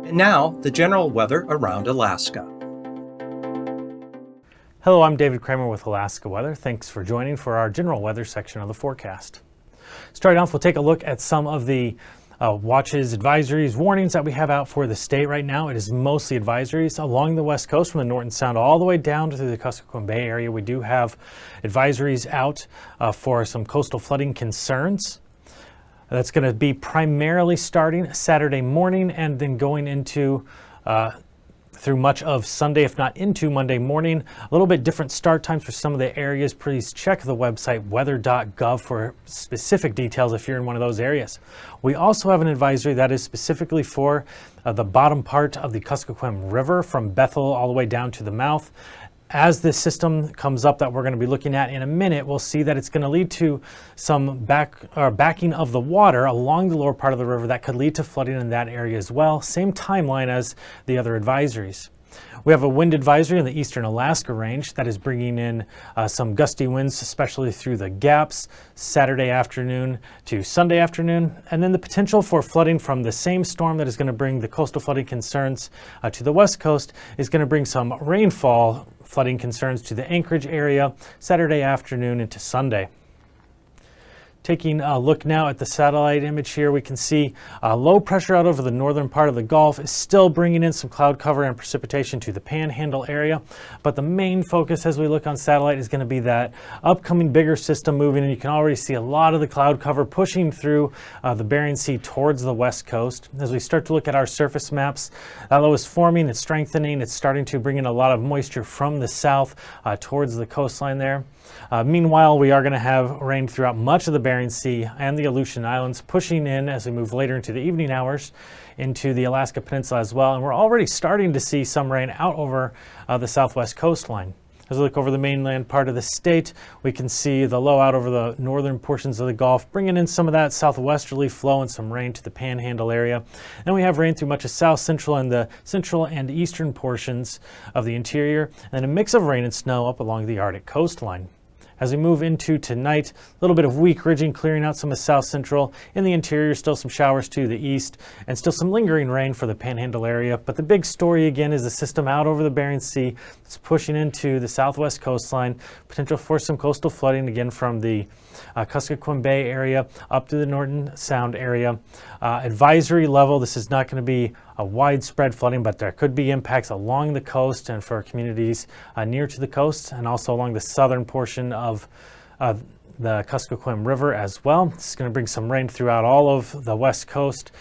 And now, the general weather around Alaska. Hello, I'm David Kramer with Alaska Weather. Thanks for joining for our general weather section of the forecast. Starting off, we'll take a look at some of the watches, advisories, warnings that we have out for the state right now. It is mostly advisories along the west coast from the Norton Sound all the way down to the Kuskokwim Bay area. We do have advisories out for some coastal flooding concerns. That's going to be primarily starting Saturday morning and then going into through much of Sunday, if not into Monday morning. A little bit different start times for some of the areas. Please check the website weather.gov for specific details if you're in one of those areas. We also have an advisory that is specifically for the bottom part of the Kuskokwim River from Bethel all the way down to the mouth. As this system comes up that we're going to be looking at in a minute, we'll see that it's going to lead to some backing of the water along the lower part of the river that could lead to flooding in that area as well. Same timeline as the other advisories. We have a wind advisory in the eastern Alaska range that is bringing in some gusty winds, especially through the gaps, Saturday afternoon to Sunday afternoon, and then the potential for flooding from the same storm that is going to bring the coastal flooding concerns to the west coast is going to bring some rainfall flooding concerns to the Anchorage area Saturday afternoon into Sunday. Taking a look now at the satellite image here, we can see low pressure out over the northern part of the Gulf is still bringing in some cloud cover and precipitation to the Panhandle area. But the main focus as we look on satellite is going to be that upcoming bigger system moving, and you can already see a lot of the cloud cover pushing through the Bering Sea towards the west coast. As we start to look at our surface maps, that low is forming, it's strengthening, it's starting to bring in a lot of moisture from the south towards the coastline there. Meanwhile, we are going to have rain throughout much of the Bering Sea and the Aleutian Islands, pushing in as we move later into the evening hours into the Alaska Peninsula as well. And we're already starting to see some rain out over the southwest coastline. As we look over the mainland part of the state, we can see the low out over the northern portions of the Gulf, bringing in some of that southwesterly flow and some rain to the Panhandle area. And we have rain through much of south central and the central and eastern portions of the interior, and a mix of rain and snow up along the Arctic coastline. As we move into tonight, a little bit of weak ridging clearing out some of south central. In the interior, still some showers to the east and still some lingering rain for the Panhandle area. But the big story again is the system out over the Bering Sea. It's pushing into the southwest coastline. Potential for some coastal flooding again from the Kuskokwim Bay area up to the Norton Sound area. Advisory level, this is not going to be a widespread flooding, but there could be impacts along the coast and for communities near to the coast and also along the southern portion of the Kuskokwim River as well. This is going to bring some rain throughout all of the west coast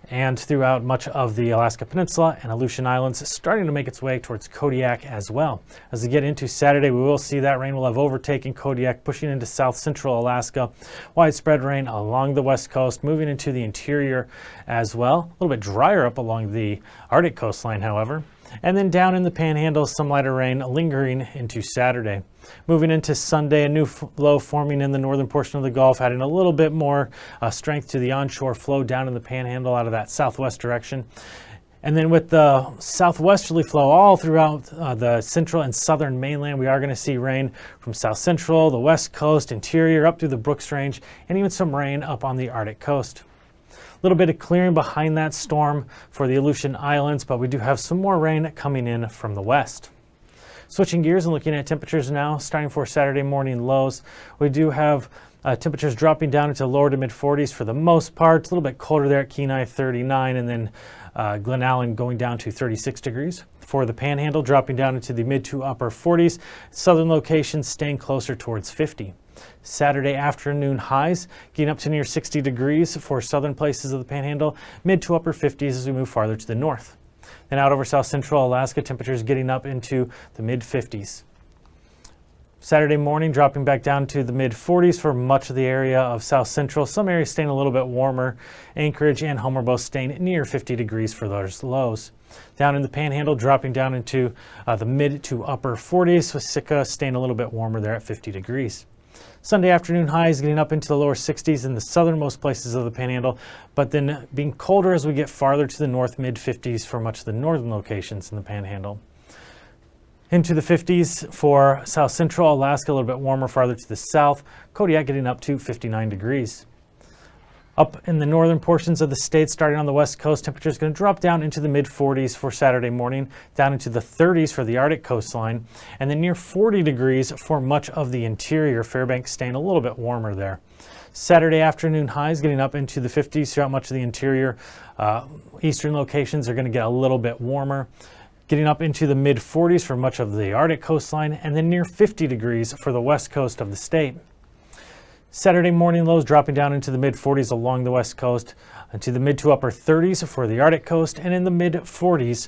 and throughout much of the Alaska Peninsula and Aleutian Islands, starting to make its way towards Kodiak as well. As we get into Saturday, we will see that rain will have overtaken Kodiak, pushing into south central Alaska. Widespread rain along the west coast, moving into the interior as well. A little bit drier up along the Arctic coastline, however. And then down in the Panhandle, some lighter rain lingering into Saturday. Moving into Sunday, a new low forming in the northern portion of the Gulf, adding a little bit more strength to the onshore flow down in the Panhandle out of that southwest direction. And then with the southwesterly flow all throughout the central and southern mainland, we are going to see rain from south central, the west coast, interior, up through the Brooks Range, and even some rain up on the Arctic coast. A little bit of clearing behind that storm for the Aleutian Islands, but we do have some more rain coming in from the west. Switching gears and looking at temperatures now, starting for Saturday morning lows, we do have temperatures dropping down into lower to mid 40s for the most part. A little bit colder there at Kenai, 39, and then Glen Allen going down to 36 degrees. For the Panhandle, dropping down into the mid to upper 40s. Southern locations staying closer towards 50. Saturday afternoon highs getting up to near 60 degrees for southern places of the Panhandle, mid to upper 50s as we move farther to the north. Then out over south central Alaska, temperatures getting up into the mid 50s. Saturday morning dropping back down to the mid 40s for much of the area of south central. Some areas staying a little bit warmer. Anchorage and Homer both staying near 50 degrees for those lows. Down in the Panhandle, dropping down into the mid to upper 40s, with Sitka staying a little bit warmer there at 50 degrees. Sunday afternoon highs getting up into the lower 60s in the southernmost places of the Panhandle, but then being colder as we get farther to the north, mid 50s for much of the northern locations in the Panhandle. Into the 50s for south central Alaska, a little bit warmer farther to the south. Kodiak getting up to 59 degrees. Up in the northern portions of the state, starting on the west coast, temperatures going to drop down into the mid-40s for Saturday morning, down into the 30s for the Arctic coastline, and then near 40 degrees for much of the interior. Fairbanks staying a little bit warmer there. Saturday afternoon highs getting up into the 50s throughout much of the interior. Eastern locations are going to get a little bit warmer, getting up into the mid-40s for much of the Arctic coastline, and then near 50 degrees for the west coast of the state. Saturday morning lows dropping down into the mid-40s along the west coast, into the mid to upper 30s for the Arctic coast, and in the mid-40s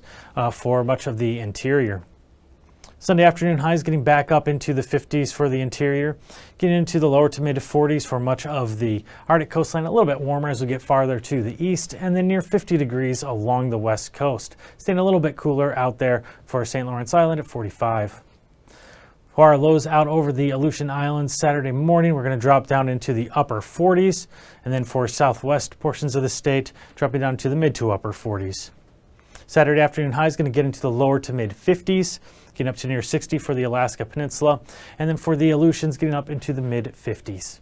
for much of the interior. Sunday afternoon highs getting back up into the 50s for the interior, getting into the lower to mid-40s for much of the Arctic coastline, a little bit warmer as we get farther to the east, and then near 50 degrees along the west coast. Staying a little bit cooler out there for St. Lawrence Island at 45. For our lows out over the Aleutian Islands Saturday morning, we're going to drop down into the upper 40s, and then for southwest portions of the state, dropping down to the mid to upper 40s. Saturday afternoon highs going to get into the lower to mid 50s, getting up to near 60 for the Alaska Peninsula, and then for the Aleutians getting up into the mid 50s.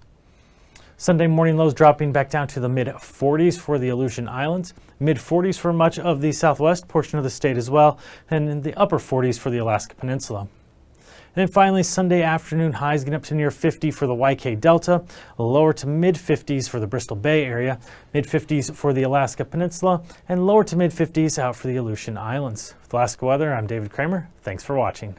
Sunday morning lows dropping back down to the mid 40s for the Aleutian Islands, mid 40s for much of the southwest portion of the state as well, and in the upper 40s for the Alaska Peninsula. And then finally, Sunday afternoon highs getting up to near 50 for the YK Delta, lower to mid 50s for the Bristol Bay area, mid 50s for the Alaska Peninsula, and lower to mid 50s out for the Aleutian Islands. With Alaska weather, I'm David Kramer. Thanks for watching.